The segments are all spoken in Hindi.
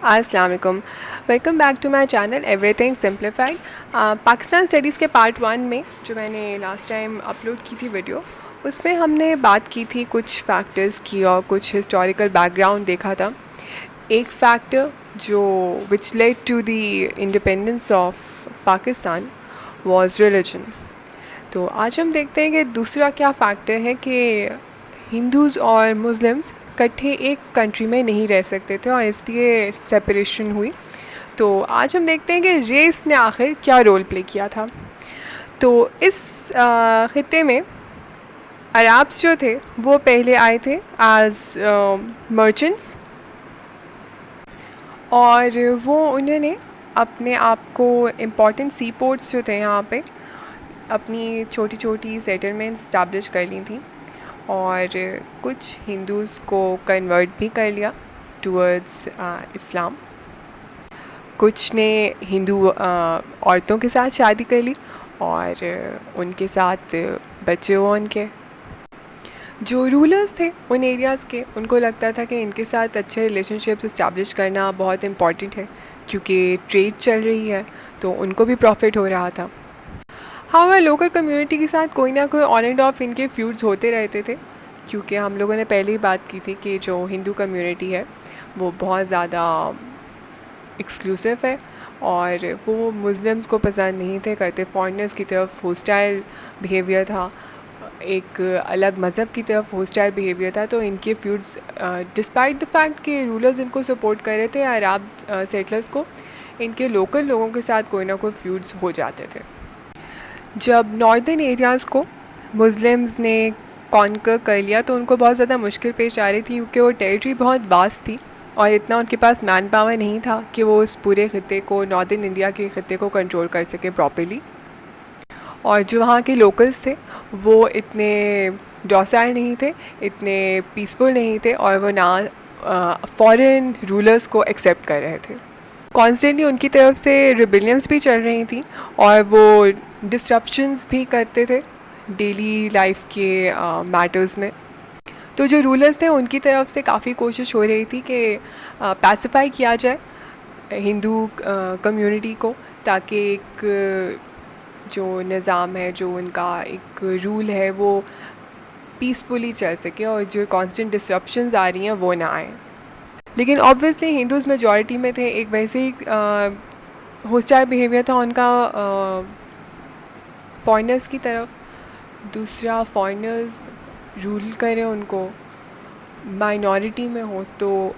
अस्सलाम वालेकुम। Welcome back to my channel everything simplified. Pakistan studies के पार्ट 1 में जो मैंने लास्ट टाइम अपलोड की थी वीडियो, उसमें हमने बात की थी कुछ फैक्टर्स की और कुछ हिस्टोरिकल बैकग्राउंड देखा था। एक फैक्टर जो which led to the independence of Pakistan was religion. तो आज हम देखते हैं कि दूसरा क्या फैक्टर है कि हिंदूज़ और मुस्लिम्स इकट्ठे एक कंट्री में नहीं रह सकते थे और इसलिए सेपरेशन हुई। तो आज हम देखते हैं कि रेस ने आखिर क्या रोल प्ले किया था। तो इस ख़ित्ते में अरब्स जो थे वो पहले आए थे एज मर्चेंट्स, और वो उन्होंने अपने आप को इम्पॉर्टेंट सी पोर्ट्स जो थे यहाँ पे अपनी छोटी छोटी सेटलमेंट्स इस्टेब्लिश कर ली थी और कुछ हिंदूज़ को कन्वर्ट भी कर लिया टूवर्ड्स इस्लाम। कुछ ने हिंदू औरतों के साथ शादी कर ली और उनके साथ बच्चे हुए उनके। जो रूलर्स थे उन एरियाज़ के, उनको लगता था कि इनके साथ अच्छे रिलेशनशिप्स इस्टेब्लिश करना बहुत इम्पॉर्टेंट है क्योंकि ट्रेड चल रही है तो उनको भी प्रॉफिट हो रहा था। हाँ, लोकल कम्युनिटी के साथ कोई ना कोई ऑन एंड ऑफ इनके फ्यूड्स होते रहते थे क्योंकि हम लोगों ने पहले ही बात की थी कि जो हिंदू कम्युनिटी है वो बहुत ज़्यादा एक्सक्लूसिव है और वो मुस्लिम्स को पसंद नहीं थे करते, फॉरेनर्स की तरफ होस्टाइल बिहेवियर था, एक अलग मज़हब की तरफ होस्टाइल बिहेवियर था। तो इनके फ्यूड्स डिस्पाइट द फैक्ट कि रूलर्स इनको सपोर्ट कर रहे थे अरब सेटलर्स को, इनके लोकल लोगों के साथ कोई ना कोई फ्यूड्स हो जाते थे। जब नॉर्दर्न एरियाज़ को मुस्लिम्स ने कॉन्कर कर लिया तो उनको बहुत ज़्यादा मुश्किल पेश आ रही थी क्योंकि वो टेरिटरी बहुत वास्ट थी और इतना उनके पास मैन पावर नहीं था कि वो उस पूरे ख़त्ते को, नॉर्दर्न इंडिया के ख़त्ते को कंट्रोल कर सके प्रॉपर्ली। और जो वहाँ के लोकल्स थे वो इतने डॉसाइल नहीं थे, इतने पीसफुल नहीं थे और वो ना फॉरेन रूलर्स को एक्सेप्ट कर रहे थे। कॉन्स्टेंटली उनकी तरफ से रिबिलियंस भी चल रही थी और वो डिस्ट्रप्शंस भी करते थे डेली लाइफ के मैटर्स में। तो जो रूलर्स थे उनकी तरफ से काफ़ी कोशिश हो रही थी कि पैसिफाई किया जाए हिंदू कम्युनिटी को, ताकि एक जो निज़ाम है, जो उनका एक रूल है वो पीसफुली चल सके और जो कांस्टेंट डिस्ट्रप्शंस आ रही हैं वो ना आए। लेकिन ऑब्वियसली हिंदूज़ मेजॉरिटी में थे, एक वैसे ही होस्टाइल बिहेवियर था उनका फॉरेनर्स की तरफ। दूसरा, फॉरेनर्स रूल करें उनको, माइनॉरिटी में हो, तो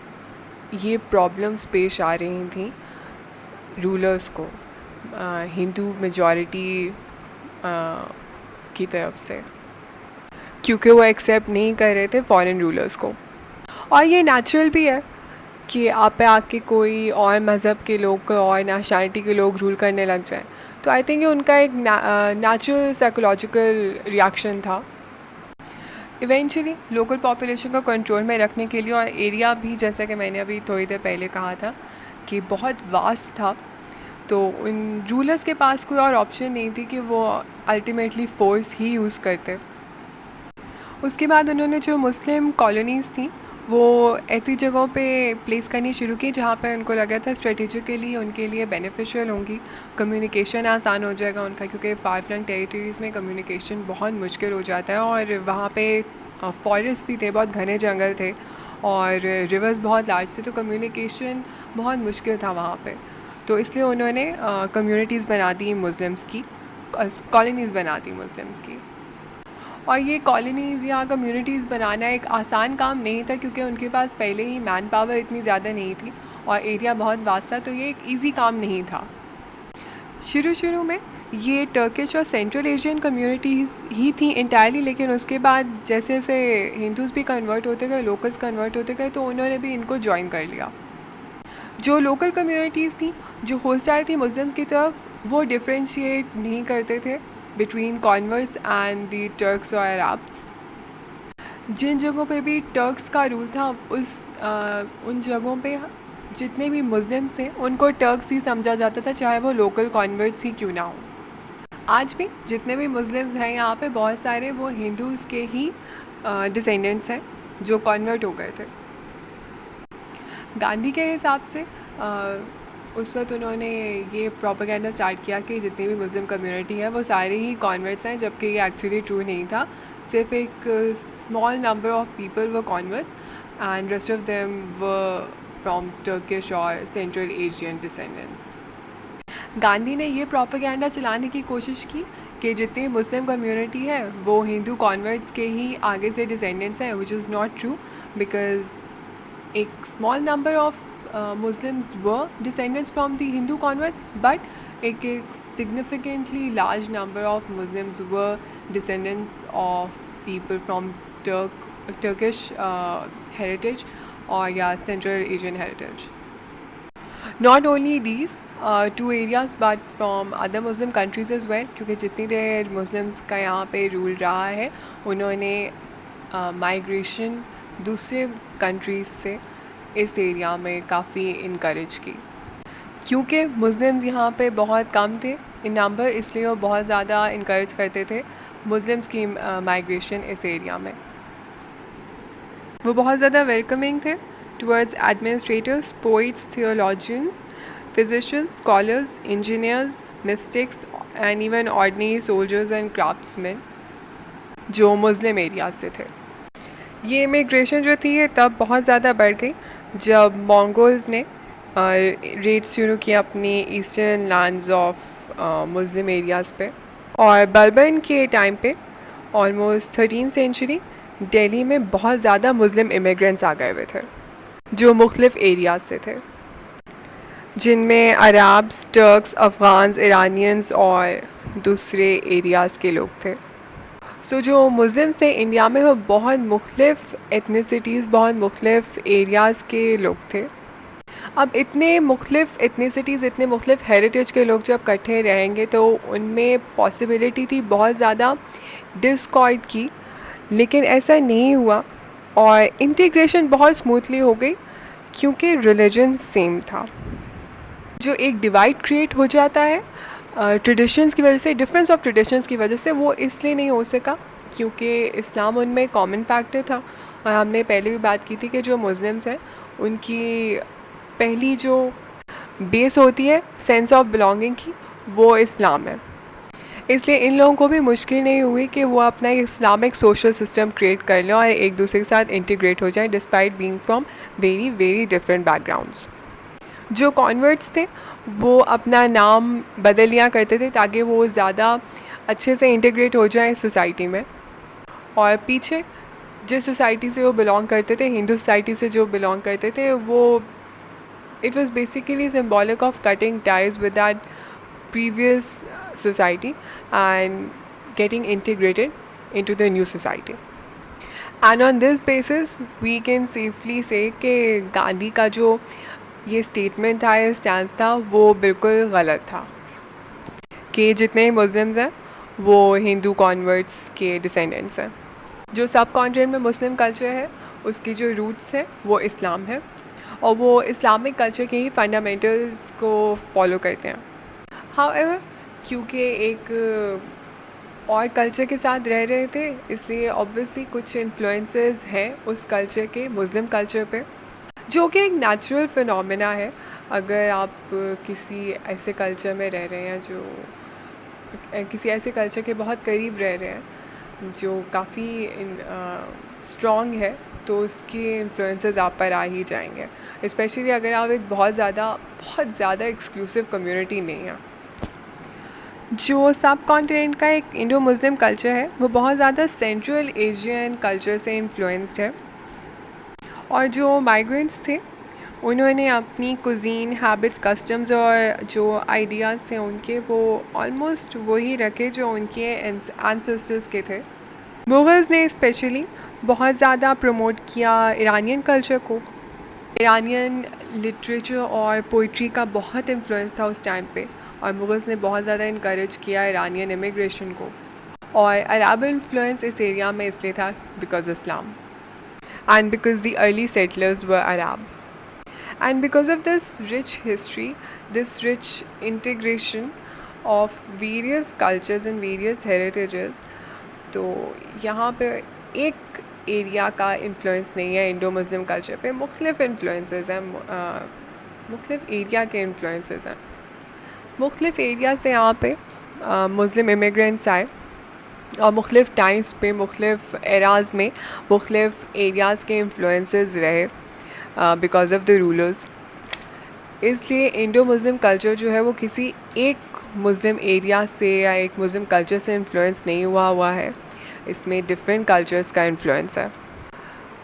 ये प्रॉब्लम्स पेश आ रही थी रूलर्स को हिंदू मेजॉरिटी की तरफ से, क्योंकि वो एक्सेप्ट नहीं कर रहे थे फॉरेन रूलर्स को। और ये नेचुरल भी है कि आप पे आके कोई और मज़हब के लोग और नेशनलिटी के लोग रूल करने लग जाएं। तो आई थिंक ये उनका एक नेचुरल साइकोलॉजिकल रिएक्शन था। इवेंचुअली लोकल पॉपुलेशन को कंट्रोल में रखने के लिए, और एरिया भी जैसा कि मैंने अभी थोड़ी देर पहले कहा था कि बहुत वास्ट था, तो उन रूलर्स के पास कोई और ऑप्शन नहीं थी कि वो अल्टीमेटली फ़ोर्स ही यूज़ करते। उसके बाद उन्होंने जो मुस्लिम कॉलोनीज़ थी वो ऐसी जगहों पे प्लेस करनी शुरू की जहाँ पे उनको लग रहा था स्ट्रेटेजिकली उनके लिए बेनिफिशियल होंगी, कम्युनिकेशन आसान हो जाएगा उनका, क्योंकि फार फ्लंग टेरिटरीज़ में कम्युनिकेशन बहुत मुश्किल हो जाता है और वहाँ पे फॉरेस्ट भी थे, बहुत घने जंगल थे और रिवर्स बहुत लार्ज थे, तो कम्युनिकेशन बहुत मुश्किल था वहाँ पे। तो इसलिए उन्होंने कम्युनिटीज़ बना दी मुस्लिम्स की, कॉलोनीज़ बना दी मुस्लिम्स की। और ये कॉलोनीज़ या कम्युनिटीज़ बनाना एक आसान काम नहीं था क्योंकि उनके पास पहले ही मैन पावर इतनी ज़्यादा नहीं थी और एरिया बहुत वास्ट था, तो ये एक इजी काम नहीं था। शुरू में ये टर्किश और सेंट्रल एशियन कम्युनिटीज़ ही थी इंटायरली, लेकिन उसके बाद जैसे जैसे हिंदूज़ भी कन्वर्ट होते गए, लोकल्स कन्वर्ट होते गए, तो उन्होंने भी इनको ज्वाइन कर लिया। जो लोकल कम्युनिटीज़ थी जो होस्टाइल थी मुस्लिम्स की तरफ, वो डिफ्रेंशिएट नहीं करते थे बिटवीन कॉन्वर्ट्स एंड दी टर्क्स और अरब्स। जिन जगहों पे भी टर्क्स का रूल था उन जगहों पे जितने भी मुस्लिम्स थे उनको टर्क्स ही समझा जाता था, चाहे वो लोकल कॉन्वर्ट्स ही क्यों ना हो। आज भी जितने भी मुस्लिम्स हैं यहाँ पे बहुत सारे वो हिंदूज़ के ही डिसेंडेंट्स हैं जो कन्वर्ट हो गए थे। गांधी के हिसाब से उस वक्त उन्होंने ये प्रोपेगेंडा स्टार्ट किया कि जितनी भी मुस्लिम कम्युनिटी है वो सारे ही कॉन्वर्ट्स हैं, जबकि ये एक्चुअली ट्रू नहीं था। सिर्फ एक स्मॉल नंबर ऑफ पीपल व कॉन्वर्ट्स एंड रेस्ट ऑफ देम व फ्रॉम टर्किश और सेंट्रल एशियन डिसेंडेंट्स। गांधी ने ये प्रोपेगेंडा चलाने की कोशिश की कि जितनी मुस्लिम कम्युनिटी है वो हिंदू कॉन्वर्ट्स के ही आगे से डिसेंडेंट्स हैं, which is not true, because एक small number of Muslims were descendants from the Hindu converts, but a significantly large number of Muslims were descendants of people from Turkish heritage or Central Asian heritage. Not only these two areas but from other Muslim countries as well, क्योंकि जितनी देर Muslims का यहाँ पे रूल रहा है उन्होंने माइग्रेशन दूसरे कंट्रीज़ से इस एरिया में काफ़ी इनकरेज की। क्योंकि मुस्लिम्स यहाँ पे बहुत कम थे इन नंबर, इसलिए वो बहुत ज़्यादा इनकरेज करते थे मुस्लिम्स की माइग्रेशन इस एरिया में। वो बहुत ज़्यादा वेलकमिंग थे towards administrators, poets, theologians, physicians, scholars, engineers, mystics and even ordinary soldiers and craftsman जो मुस्लिम एरिया से थे। ये इमिग्रेशन जो थी ये तब बहुत ज़्यादा बढ़ गई जब मंगोल्स ने रेड शुरू किया अपनी eastern lands of Muslim areas पे। और बर्बन के टाइम पे ऑलमोस्ट 13th सेंचुरी दिल्ली में बहुत ज़्यादा मुस्लिम इमिग्रेंट्स आ गए हुए थे जो मुख्तलिफ़ एरियाज़ से थे, जिनमें अरब्स, टर्क्स, अफ़गान्स, ईरानियंस और दूसरे एरियाज़ के लोग थे। सो जो मुस्लिम्स थे इंडिया में वो बहुत मुख्तलिफ़ एथनिसिटीज़, बहुत मुख्तलिफ़ एरियाज़ के लोग थे। अब इतने मुख्तलिफ़ एथनिसिटीज़, इतने मुख्तलिफ़ हेरिटेज के लोग जब इकट्ठे रहेंगे तो उनमें पॉसिबिलिटी थी बहुत ज़्यादा डिस्कॉर्ड की, लेकिन ऐसा नहीं हुआ और इंटीग्रेशन बहुत स्मूथली हो गई क्योंकि रिलीजन सेम था। जो एक डिवाइड क्रिएट हो जाता है ट्रेडिशंस की वजह से, डिफरेंस ऑफ ट्रेडिशंस की वजह से, वो इसलिए नहीं हो सका क्योंकि इस्लाम उनमें कॉमन फैक्टर था। और हमने पहले भी बात की थी कि जो मुस्लिम्स हैं उनकी पहली जो बेस होती है सेंस ऑफ बिलोंगिंग की, वो इस्लाम है। इसलिए इन लोगों को भी मुश्किल नहीं हुई कि वो अपना इस्लामिक सोशल सिस्टम क्रिएट कर लें और एक दूसरे के साथ इंटीग्रेट हो जाएं despite being from very very different backgrounds. जो कॉन्वर्ट्स थे वो अपना नाम बदल लिया करते थे ताकि वो ज़्यादा अच्छे से इंटीग्रेट हो जाएं सोसाइटी में। और पीछे जिस सोसाइटी से वो बिलोंग करते थे, हिंदू सोसाइटी से जो बिलोंग करते थे, वो it was basically symbolic of cutting ties with that previous society and getting integrated into the new society. And on this basis we can safely say कि गांधी का जो ये स्टेटमेंट था, ये स्टैंस था, वो बिल्कुल गलत था कि जितने मुस्लिम्स हैं वो हिंदू कॉन्वर्ट्स के डिसेंडेंट्स हैं। जो सब कॉन्टिनेंट में मुस्लिम कल्चर है उसकी जो रूट्स हैं वो इस्लाम है और वो इस्लामिक कल्चर के ही फंडामेंटल्स को फॉलो करते हैं। हाउएवर क्योंकि एक और कल्चर के साथ रह रहे थे इसलिए ऑब्वियसली कुछ इन्फ्लुएंसेस हैं उस कल्चर के मुस्लिम कल्चर पे, जो कि एक नेचुरल फिनोमेना है। अगर आप किसी ऐसे कल्चर में रह रहे हैं जो किसी ऐसे कल्चर के बहुत करीब रह रहे हैं जो काफ़ी स्ट्रॉन्ग है, तो उसके इन्फ्लुएंसेस आप पर आ ही जाएंगे, स्पेशली अगर आप एक बहुत ज़्यादा एक्सक्लूसिव कम्युनिटी नहीं है। जो सब कॉन्टिनेंट का एक इंडो मुस्लिम कल्चर है वो बहुत ज़्यादा सेंट्रल एशियन कल्चर से इन्फ्लुएंस्ड है और जो माइग्रेंट्स थे उन्होंने अपनी कुजीन, हैबिट्स, कस्टम्स और जो आइडियाज़ थे उनके वो ऑलमोस्ट वही रखे जो उनके एंसेस्टर्स के थे। मुग़ल्स ने स्पेशली बहुत ज़्यादा प्रमोट किया ईरानियन कल्चर को। ईरानियन लिटरेचर और पोइट्री का बहुत इन्फ्लुएंस था उस टाइम पे और मुग़ल्स ने बहुत ज़्यादा इनकरेज किया ईरानियन इमिग्रेशन को। और अरब इन्फ्लुएंस इस एरिया में इसलिए था because Islam and because the early settlers were Arab. And because of this rich history, this rich integration of various cultures and various heritages, तो यहाँ पे एक एरिया का इन्फ्लुएंस नहीं है इंडो मुस्लिम कल्चर पे, मुख्तलिफ इन्फ्लुएंसेस हैं मुख्तलिफ़ एरिया के इन्फ्लुएंसेस हैं। मुख्तलिफ़ एरिया से यहाँ पे मुस्लिम इमिग्रेंट्स आए और मुख्तलिफ़ टाइम्स पे मुख्तलिफ़ एराज़ में मुख्तलिफ़ एरियाज़ के इन्फ्लुएंसेस रहे बिकॉज ऑफ द रूलर्स। इसलिए इंडो मुस्लिम कल्चर जो है वो किसी एक मुस्लिम एरिया से या एक मुस्लिम कल्चर से इन्फ्लुएंस नहीं हुआ है। इसमें डिफरेंट कल्चर्स का इन्फ्लुएंस है।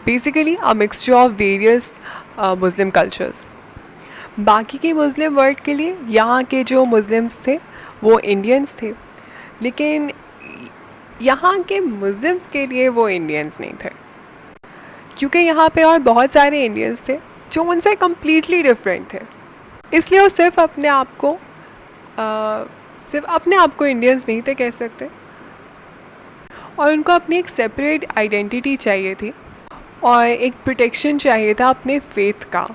Basically a mixture of various Muslim cultures. बाकी के मुस्लिम वर्ल्ड के लिए यहाँ के जो मुस्लिम्स थे वो इंडियंस थे, लेकिन यहाँ के मुस्लिम्स के लिए वो इंडियंस नहीं थे, क्योंकि यहाँ पे और बहुत सारे इंडियंस थे जो उनसे कम्प्लीटली डिफरेंट थे। इसलिए वो सिर्फ अपने आप को इंडियंस नहीं थे कह सकते, और उनको अपनी एक सेपरेट आइडेंटिटी चाहिए थी और एक प्रोटेक्शन चाहिए था अपने फेथ का,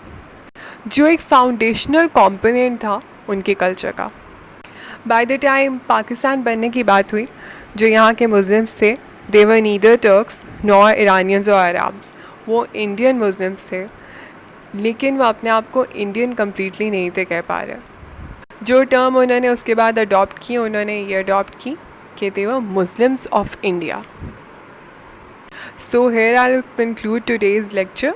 जो एक फाउंडेशनल कंपोनेंट था उनके कल्चर का। बाय द टाइम पाकिस्तान बनने की बात हुई, जो यहाँ के मुस्लिम्स थे दे वर नीदर टर्क्स नॉर इरानियंस और अरब्स, वो इंडियन मुस्लिम्स थे, लेकिन वो अपने आप को इंडियन कम्प्लीटली नहीं थे कह पा रहे। जो टर्म उन्होंने उसके बाद अडॉप्ट की, उन्होंने ये अडॉप्ट की कि they were Muslims of India. So here I will conclude today's lecture.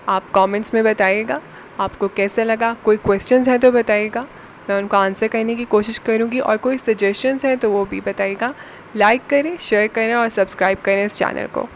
आप कमेंट्स में बताइएगा आपको कैसा लगा, कोई क्वेश्चंस हैं तो बताइएगा, मैं उनको आंसर करने की कोशिश करूँगी, और कोई सजेशंस हैं तो वो भी बताइएगा। लाइक करें, शेयर करें और सब्सक्राइब करें इस चैनल को।